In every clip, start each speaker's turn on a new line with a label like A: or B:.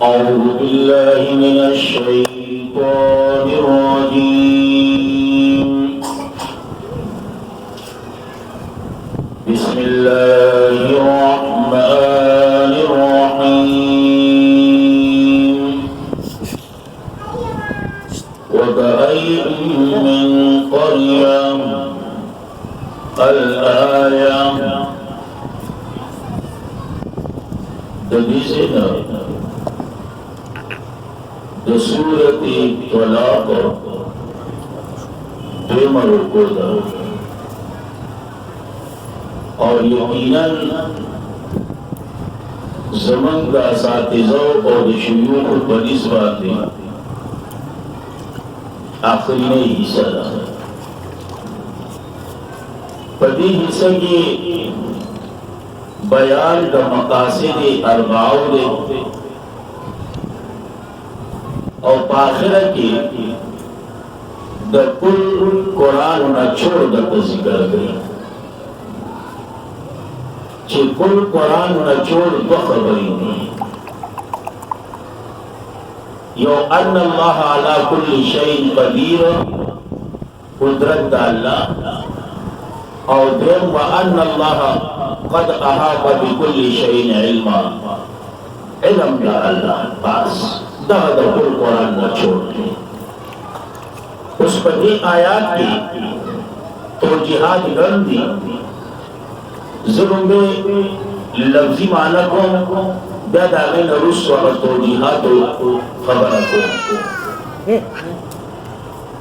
A: أعوذ بالله من الشيطان الرجيم. بسم الله الرحمن الرحيم. وكأين من قرية الآية تبيسنا سورة طلاق دوما رکو دا اور یقیناً زمن دا اساتذہ اور شیوخ بنیس باندے آخری حصہ دا پدی حصہ کی بیان دا مقاصد اربعو دے اور پاخرہ کی دا کل قرآن نہ چھوڑ دا ذکر کریں چھے کل قرآن نہ چھوڑ دو خبری نہیں یو ان اللہ علی کل شیء قدیر قدرت دا اللہ اور دیم و ان اللہ قد احاط بكل شیء علما علم دا اللہ پاس دا کل قرآن نہ چھوڑ دیں اس پر دی آیات کی توجیحات گرم دی ضرور میں لفظی معنی کو بیاد آگئی نروس و توجیحات خبر کو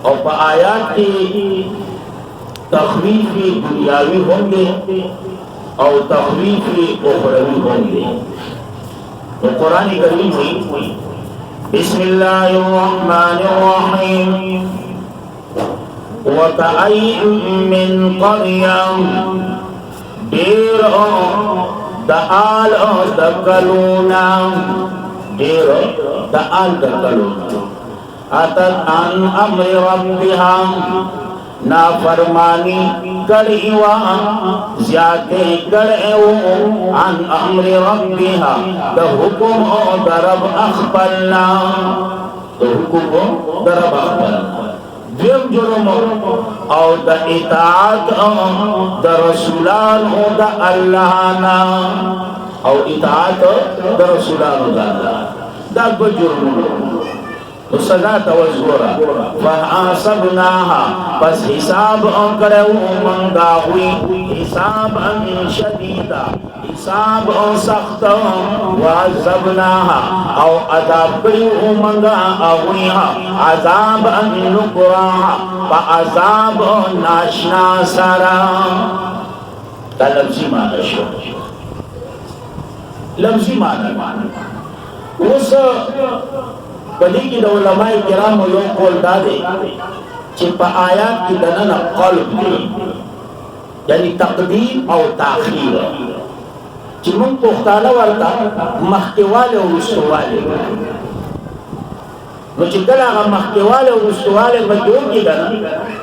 A: اور پا آیات کی تخویفی دنیاوی ہوں گے اور تخویفی اخروی ہوں گے تو قرآن کریم ہوئی بسم اللہ الرحمن الرحیم وَكَأَيٍّ مِّن قَرْيَةٍ دیر دعال دکلونا دیر دعال دکلونا اتت عن امر ربها نافرمانی کڑیوا زیادے کڑیو عن امر ربها دا حکم دا رب اخبرنا دا حکم دا رب اخبرنا دیم جرم او دا اطاعت دا رسولان دا اللہنا او اطاعت دا رسولان دا اللہ دا دو جرم سزا توزورا فحاسبناها پس حساب کرو منگا ہوئی حساب شدیدہ حساب سخت وعذبناها او عذاب کریو منگا ہوئیها عذاب نکراها فعذاب ناشنا سرا تا لفظی معنی شو لفظی معنی اس پدی کی دا علماء کرام و یوں قول دادے چی پا آیات کی دننا قلب دی یعنی تقدیم او تاخیر چی من پختانا ورطا محتوال و رسوال نو چی کل آغا محتوال و رسوال مجھول کی دنا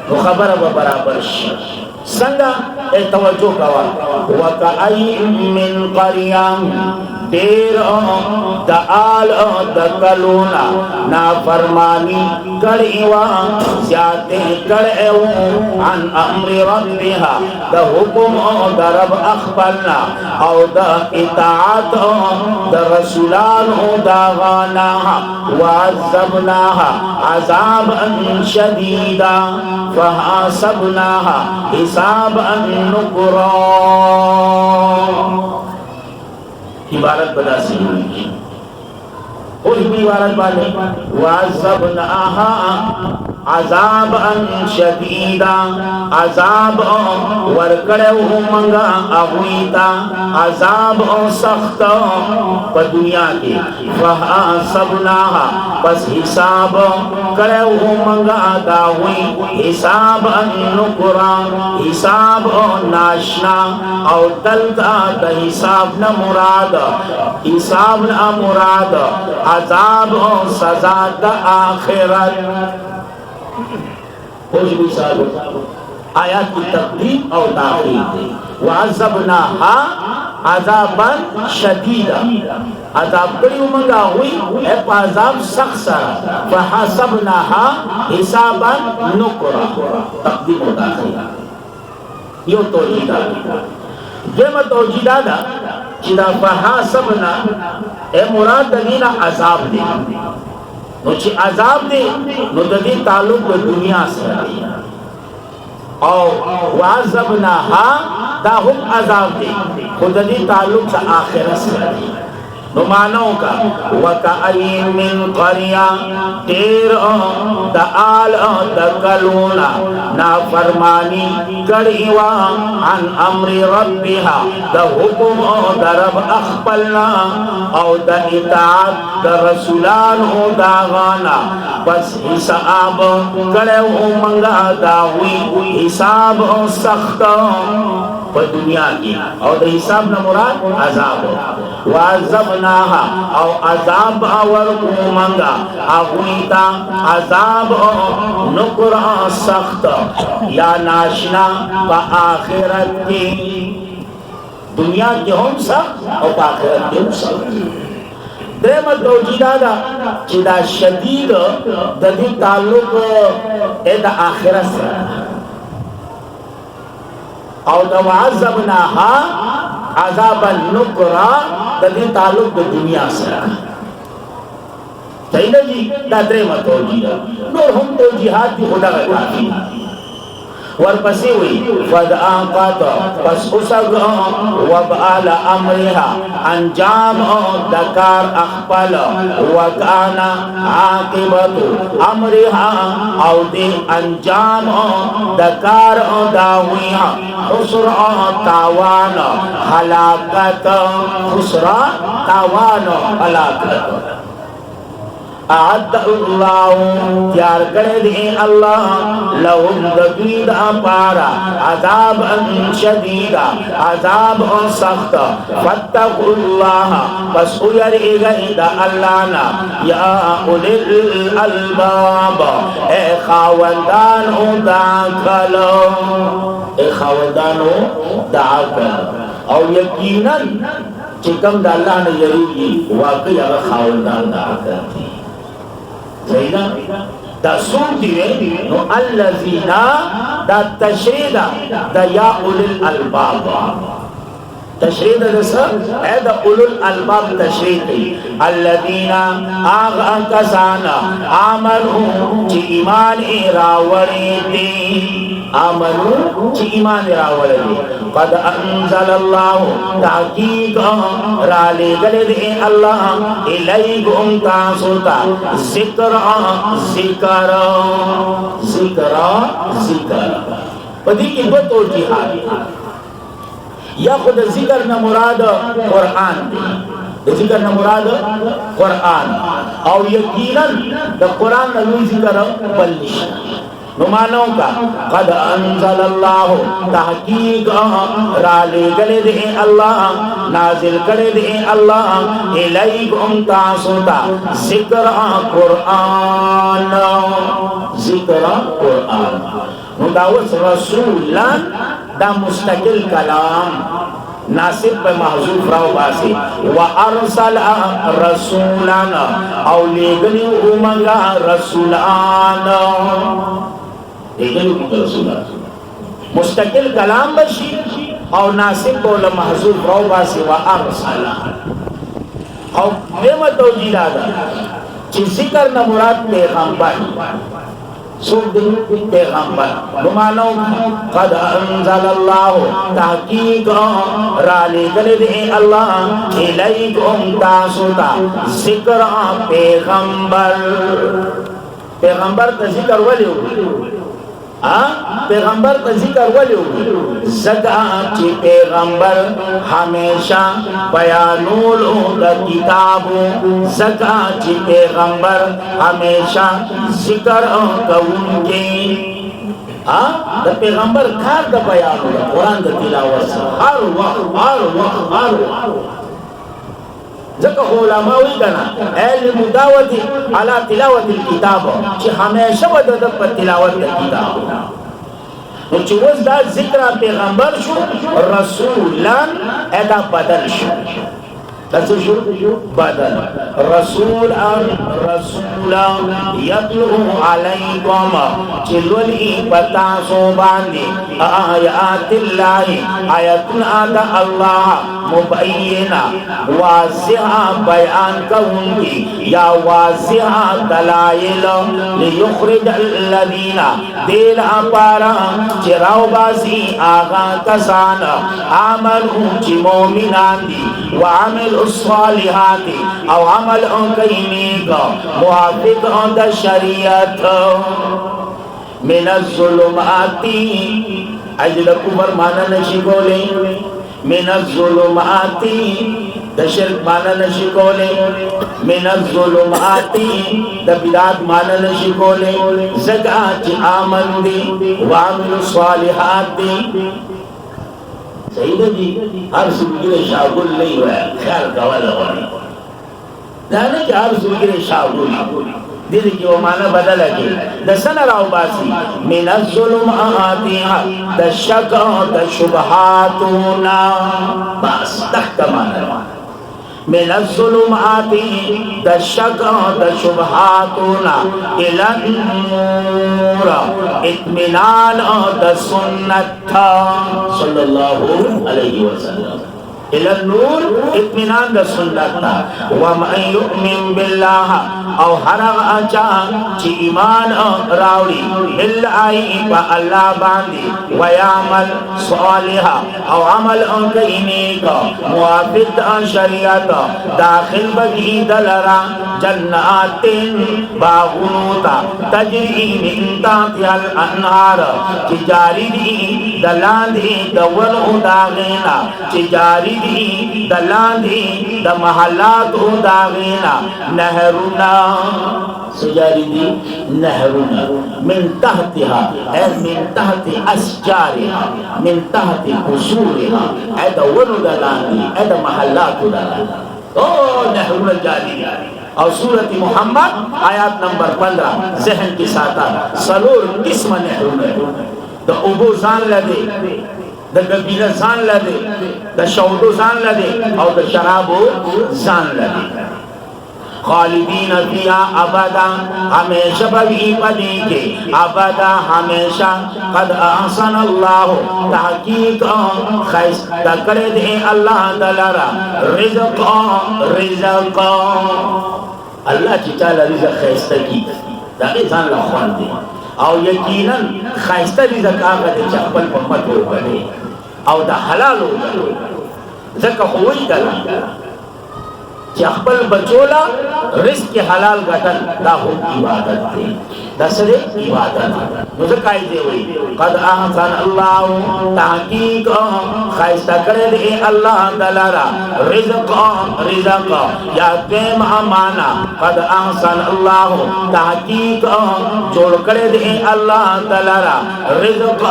A: نو خبر و برابر شی سنگا توجہ کوا وَكَأَيٍّ مِّن قَرْيَةٍ دیر دعال دکلونا نافرمانی کڑیوا زیادے کڑیو عن امر ربها دا حکم دا رب اخبرنا او دا اطاعت دا رسولان دا غاناها وعذبناها عذابا شدیدا فحاسبناها حسابا نکرا عبارت بدا سی ہوئی اس بھی عبارت بانے وَعَذَّبْنَاهَا عَذَابًا شَدِيدًا عذاب ورکڑے منگا اغویتا عذاب سخت پا دنیا کی فَحَاسَبْنَاهَا پس حساب کرے منگا داوی حساب نکرا حساب ناشنا او دلتا دا حساب نا مراد حساب نا مراد عذاب سزا دا آخرت خوش بھی صاحب آیات کی تقدیم او تاخیر دی وعذبناها عذابن شدیدا عذاب کړیو منګه وی په عذاب سخت سره فحسبناها حسابا نکرا تقدیم و تاخیر یو توجیه دغه توجیه دا چې دا فحسبنا مراد دینه عذاب دی نو چې عذاب دی نو د دې تعلق د دنیا سره دی او وعذبناها دا هم عذاب دی خود دې تعلق د آخرت سره دی نو مانو کا وکأین من قریا تیر دا آل دا کلونا نافرمانی کڑیوا عن امر ربها دا حکم دا رب اخپلنا او دا اطاعت دا رسولان دا غانا بس حساب کڑیو منگا داوی حساب سخت په دنیا کې او د حساب نه مراد عذاب وعذبناها او عذاب اور کومنګا اغویتا عذاب نکر سخت یا ناشنا په آخرت کې دنیا کې هم سخت او په آخرت کې هم سخت درېم توجیه دا چې دا شدید د دې تعلق د آخرت سره او دا وعذبناها عذابا نکرا د دې تعلق د دنیا سره صحیح دی دا درېم توجیه نور هم توجیهات دي خدا غواړي ورپسې وي فدعاقات پس اوسګ وبال امرها انجام دکار اخپل وکانا عاقبت امرها او دې انجام دکار داویا خسر تاوان هلاکت خسر تاوان هلاکت اعد الله تیار کړی دی الله لهم دید پارا عذاب شدیدا عذاب سخت فتقوا الله پس یریږئ د الله نه یا اولي الالباب اے خاوندانو د عقل اے خاوندانو د عقل او یقینا چې کوم د الله نه یریږي واقعي هغه خاوندان د عقل دي زینا دا سوق دی نو الذین دا تشریح دا یا اولي الالباب تشریح دا دا اولي الالباب تشریح دی الذین آغا کسانا آمنو چی ایمان راوری دی آمنو چی ایمان راوری دی قد انزل اللہ تحقیق را لے گلے دے اللہ الیکم تاسوتا ذکر ذکر ذکر ذکر پدی کی دو توجیحات یا خود ذکر نہ مراد قرآن ذکر نہ مراد قرآن او یقینا دا قرآن نلوی ذکر بلش نمانوں کا قد انزل اللہ تحقیق را لے گلے دے اللہ نازل کرے دے اللہ الیکم تاسوتا ذکر قرآن ذکر قرآن نداوس رسولان دا مستقل کلام ناصب پہ محضوف راو باسی وَأَرْسَلَ رَسُولَانَ او لیگلی امنگا رسولان لیگلی رسولان مستقل کلام بشی او ناصب پہ محضوف راو باسی وَأَرْسَلَ او دیمہ توجیل آدھا چی ذکر نمراد پیغمبر سوک دن پیغمبر بمانو قد انزل اللہ تحقیق را لے گلے دے اللہ الیکم تاسوتا ذکر پیغمبر پیغمبر تا ذکر ولیو پیغمبر تا ذکر ولیو زکا چی پیغمبر ہمیشہ بیانولو دا کتابو زکا چی پیغمبر ہمیشہ ذکر کون کے دا پیغمبر کار دا بیانو دا قرآن دا تلاوت سا ہر وقت ذکر علماوی کنا اہل مداوتی علا تلاوت الكتاب چی ہمیشہ ودد پر تلاوت دا کتاب نو چې اوس دا ذکر پیغمبر شو رسولان ادا بدل شو دسو شو بدل رسول یتلو علیکم چلولی پتاسو باندی آیات اللہ آیتنا دا اللہ مبینہ واضح بیان کونگی یا واضح دلائل لیخرج الذین دیل اپارا چراو بازی آغا کسان عملو چی مومنان دی وعمل الصالحات او عمل کئینے کا موافق دا شریعت من الظلمات اجل کفر مانا نشی کولے من الظلمات دا شرک مانا نشی کولے من الظلمات دا بدعات مانا نشی کولے زکاة آمن دی وعمل الصالحات دی صحیح ہے جی ہر سلگیر شاگل نہیں ہوا ہے خیال کا والا ہونے دانے کہ ہر سلگیر شاگل دل کی وہ معنی بدل ہے دا سن راو باسی من الظلمات دا شک دا شبہاتونا بس تخت معنی من الظلمات دا شک دا شبہاتونا الى النور اطمینان دا سنت صلی اللہ علیہ وسلم الى النور اطمینان دا سنت ومن یؤمن باللہ او حرغ اچا چی ایمان راوڑی بالآئی پا اللہ باندی ویعمل صالحا او عمل کئینے کا موافق شریعت داخل بگی دلرا جنات باغنوتا تجری من تحتها الانہار چی جاری دی دلان دی دونو داغینا چی جاری دی دلان دی دا محلات داغینا نہرنا سجاری دی نہرنا من تحتها اے من تحت اسجارها من تحت قصورها اے دا ونو دلان دی اے دا محلات دلان او نہرنا جاری دی اور سورت محمد آیات نمبر 15 ذہن کی ساتھ سلور قسم نہرنا دا ابو زان لدے دا گبیل زان لدے دا شودو زان لدے اور دا شرابو زان لدے خالدین فیہا ابدا ہمیشہ بگی پدی کے ابدا ہمیشہ قد احسن اللہ تحقیق خیست تکڑے دے اللہ دلارا رزق اللہ چچالا رزق خیستہ کی دا ایزان لخوان دے او یقیناً خیستہ رزق آگا دے چکپل پمت ہو گئے او دا حلال ہو گئے زکا خوئی دلا چکپل بچولا رزق کے حلال گٹن دا ہو عبادت دے دا سرے عبادت نزکائی دے ہوئی قد احسن اللہ تحقیق خیستہ کرے دے اللہ دلارا رزق یا دیم امانا قد احسن اللہ تحقیق جوڑ کرے دے اللہ دلارا رزق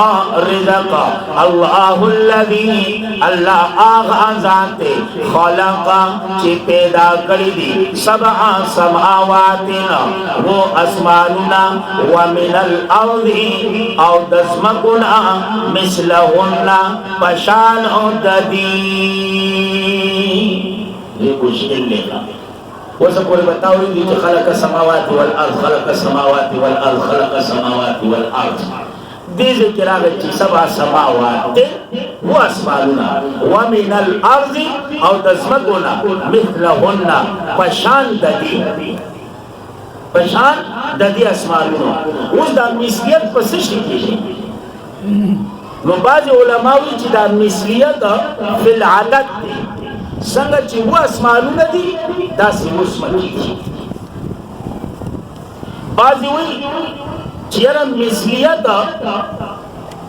A: اللہ الذی اللہ آغا ذاتے خلقا چی پیدا کری دی سبع سماواتنا وہ اسماننا ومن الارض او دزمکنا مثلہن پشان ددی یہ کچھ علے گا وہ سب پورے بتاؤ دی کہ خلق السماوات والارض خلق السماوات والارض خلق السماوات والارض دیز کراغت چی سبع سماوات وہ اسماننا ومن الارض او دزمکنا مثلہن پشان ددی پشان ددی اسمانونو اس دا مثلیت پسشی کی نو بعض علماوی چی دا مثلیت فی العدد دی سنگا چی وہ اسمانون دی دا سی مسمکی دی بعضی ہوئی چیرا مثلیت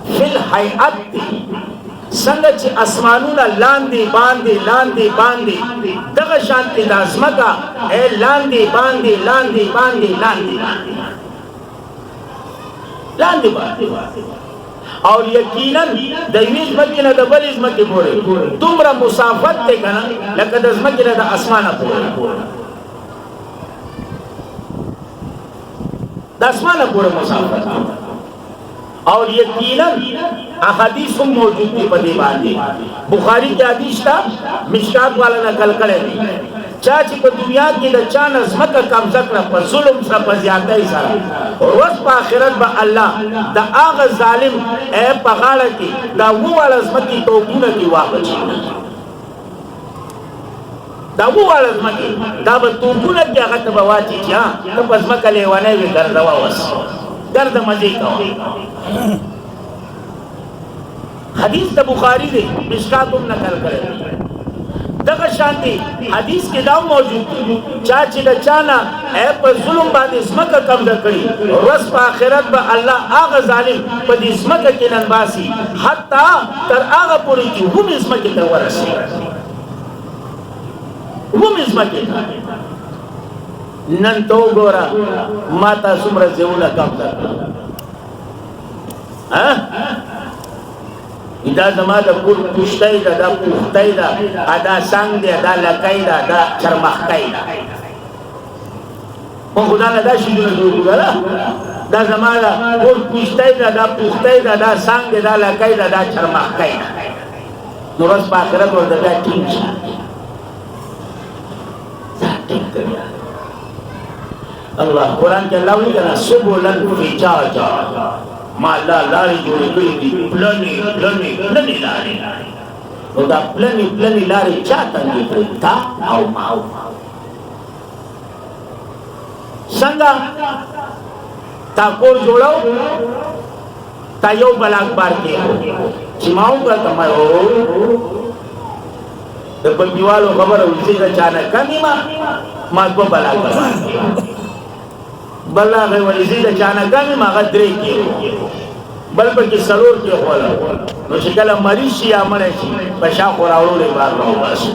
A: فی الحیعت دی سنگا چی اسمانونا لاندی باندی لاندی باندی دغا شانتی لازمکا اے لاندی باندی لاندی باندی لاندی لاندی باندی اور یقیناً دیویز مکینا دا بلیز مکی پورے تمرا مسافت تے کنا لکہ دز مکینا دا اسمانا پورے دا اسمانا پورے مسافت اور یقیناً احادیث هم موجود دی په دې باندې. بخاری کې حدیث تا مشکات والا نقل کړی دی چا چې په دنیا کې د چا نه ځمکه قبضه کړه په ظلم سره په زیاتۍ سره اوس په آخرت به الله د هغه ظالم په غاړه کې دا وواړه ځمکې توپونه کې واپس دا وواړه ځمکې دا به توپونه کې هغه ته به واچي چې ته په ځمکه لیونی وې ګرځوه اوس ګرځه مزې کوه. حدیث د بخاری دی مشکات هم نقل کړی. دغه شانتي حدیث کې دا موجود چا چې د چانا په ظلم باندې ځمکه قبضه کړي ورځ په آخرت به الله هغه ظالم په دې ځمکه کې ننباسي حتی تر هغه پورې چې هم ځمکې ته ورسي هم ځمکې نن تو ګوره ما ته څومره ځایونه قبضه کړه دا زما د کور پوښتۍ ده دا پوښتۍ ده دا سنګ دی دا لکۍ ده دا چرمښکۍ ده خو خدا نه دا شیونه جوړ کړه دا زما د کور پوښتۍ ده دا پوښتۍ ده دا سنګ دی دا لکۍ ده دا چرمښکۍ ده نو ورځ په آخرت ورته بیا ټینګ شه دا ټینګ کوي الله قرآن کې الله وایي کنه سبلن فجاجا ما الله لارې جوړې کړې دي پلنې پلنې پلنې لارې نو دا پلنې پلنې لارې چا تنګې کړې تا او ما څنګه تا کور جوړو تا یو بلاک بار کې چې ما وکړه ما د بندیوالو خبره ولسي د چانه کمې ما دو بلاک بار بل هغه ولزی د چانه کمې ما هغه درې کې بل پکې څلور کې خوله نو چې کله مریض شي یا مړی شي په شا خو راوړو یې بار راوباسو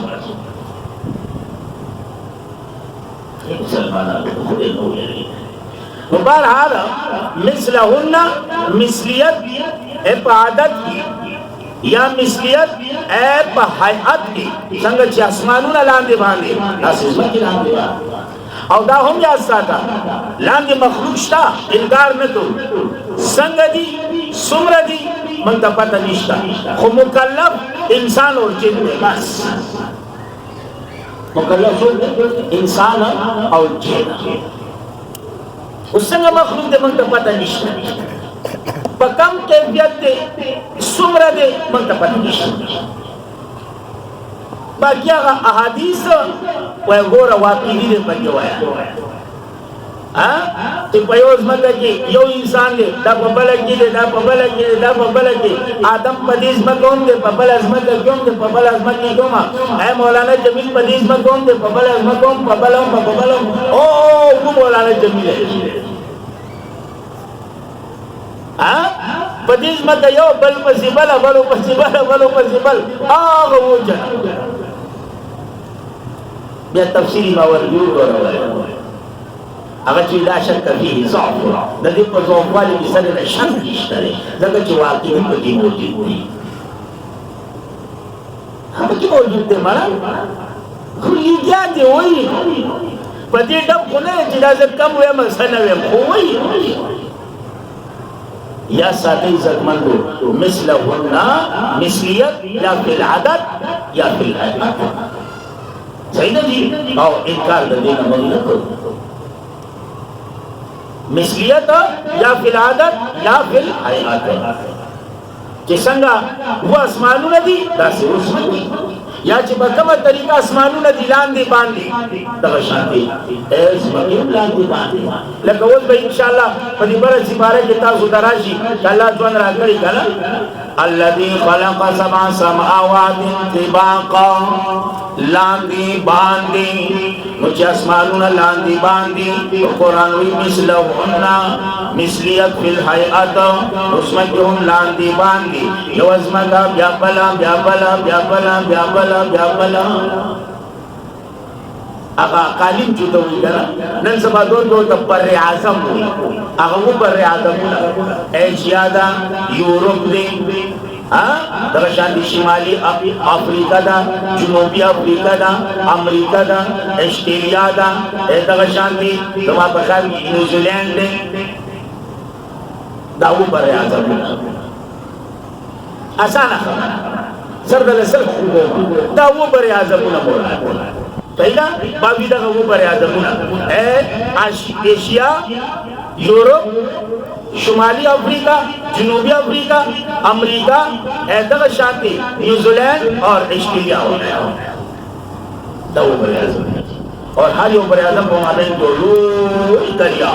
A: نو بهرحال مثلهن مثلیت په عادت کې یا مثلیت په حیات کې څنګه چې اسمانونه لاندې باندې داسې ځمکې لاندې او دا هم یاد ساته لاندې مخلوق شته انکار نه کوو څنګه دي څومره دي موږ ته پته نشته خو مکلف انسان او جن دی بس مکلف انسان او جن اوس څنګه مخلوق دی موږ ته پته نشته په کوم کیفیت دی څومره دی موږ ته پته نشته باقی هغه احادیث وای ګوره واقعي دي پکې وایا چې په یو ځمکه کې یو انسان دی دا په بله کې دی دا په بله کې دی دا په بله کې آدم په دې ځمکه هم دی په بله ځمکه کې هم دی په بله ځمکه کې هم مولانا جمیل په دې ځمکه هم دی په بله ځمکه هم په بله هم په بله هم او مولانا جمیل په دې ځمکه یو بل پسې بله بل پسې بله بل پسې بل هغه وجه بیا تفصیلی ماورجور وروایا هغه چې لا شک فيه ضعف د دې په ضعفوالي کې سره شک نشته ځکه چې واقعي په دې موجود دي هغه چې موجود دی مړه خو لیدیا دی وایي په دې ډب خو نه چې دا زه کم وایم څه نه وایم خو وایي یا ساتي عزتمندو مثلهن مثلیت یا فی العدد یا فی الحیات صحیح نه دي او انکار د دې نه موږ نه کوو مثلیت یا فی العدد یا فی الحیات چې څنګه و اسمانونه دي داسې اوس یا چې په کومه طریقه اسمانونه دي لاندې باندې دغه شانتي ځمکې لاندې باندې لکه اوس به ان شاء الله په دې بره سپاره کې تاسو دراشي الله ځوان راکړي کنه الذي خلق سبع سماوات طباقا لاندې باندې نو چې اسمانونه لاندې باندې قرآن وی مثلهن مثلیت فی الحیات ځمکې هم لاندې باندې یو ځمکه بیا بله بیا بله بیا بله بیا بله بیا بله هغه قالین چې ته وایي کنه نن سبا دوی ته بر اعظم وایي هغه و بر اعظمونه ایشیا ده یورپ دی دغه شان شمالي افریقا ده جنوبي افریقا ده امریکا ده استرالیا ده دغه شان دي زما په خیال نیوزیلند دی داو بر اعظم اسانه سردل سر داو بر اعظم مولا پیدا باوی دا وہ بر اعظم ایشیا یورپ شمالی افریقہ جنوبی افریقہ امریکہ ایدغ شانتی نیوزیلینڈ اور آسٹریلیا ہو گیا داو بر اعظم اور ہر یو بر اعظم کو مانیں جو لوئی دریا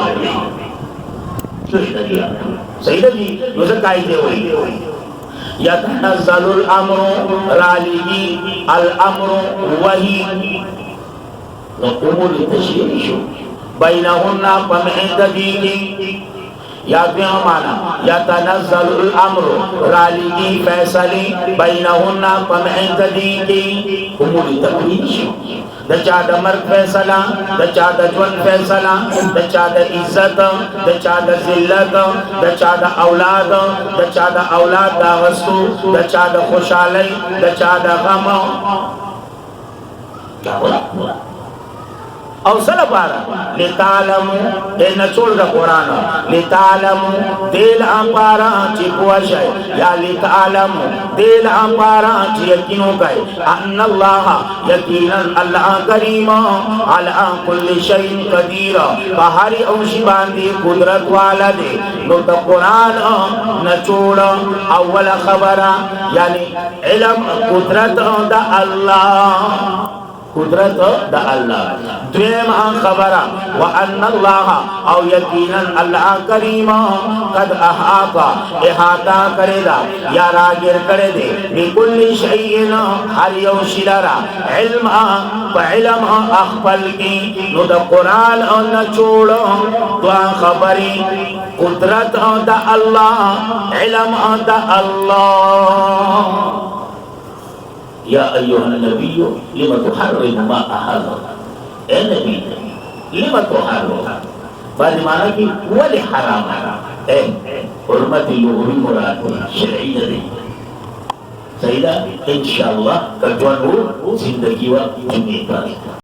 A: صحیح ہے جی روزہ قائدے ہوئی یتنزل الامر رالیگی الامر وحی امور تشریعی شو بینہن پمعددی یا دیا مانا یتنزل الامر رالیگی فیصلی بینہن پمعددی امور تقریبی شو د چا د مرګ فیصله د چا د ژوند فیصله د چا د عزت د چا د ذلت د چا د اولاد د چا د اولاد د غستو د چا د خوشحالۍ د چا د غم او سره بارا لتعلمو ان چول د قران لتعلمو دل امپارا چې پوښای یا لتعلمو دل امپارا چې یقینو کوي ان الله یقینا الله کریم علی کل شیء قدیر بهر او شی باندې قدرت والا دی نو د قران نه چول اول خبره یعنی علم قدرت د الله قدرت دا اللہ دویم آن خبرہ وَأَنَّ اللَّهَ او یقیناً اللہ کریم قد احاطا احاطا کرے دا یا راگر کرے دے بِكُلِّ شَيْءٍ ہر یو شلرا علم پا علم اخفل کی نو دا قرآن نچوڑو تو آن خبری قدرت دا اللہ علم دا اللہ یا ایوہ النبی لما تحرم ما احل اے نبی لما تحرم بعد معنی کی ولی حرام اے حرمت لغوی مراد شرعی دی سیدہ انشاءاللہ کجوان ہو زندگی و جمعی پر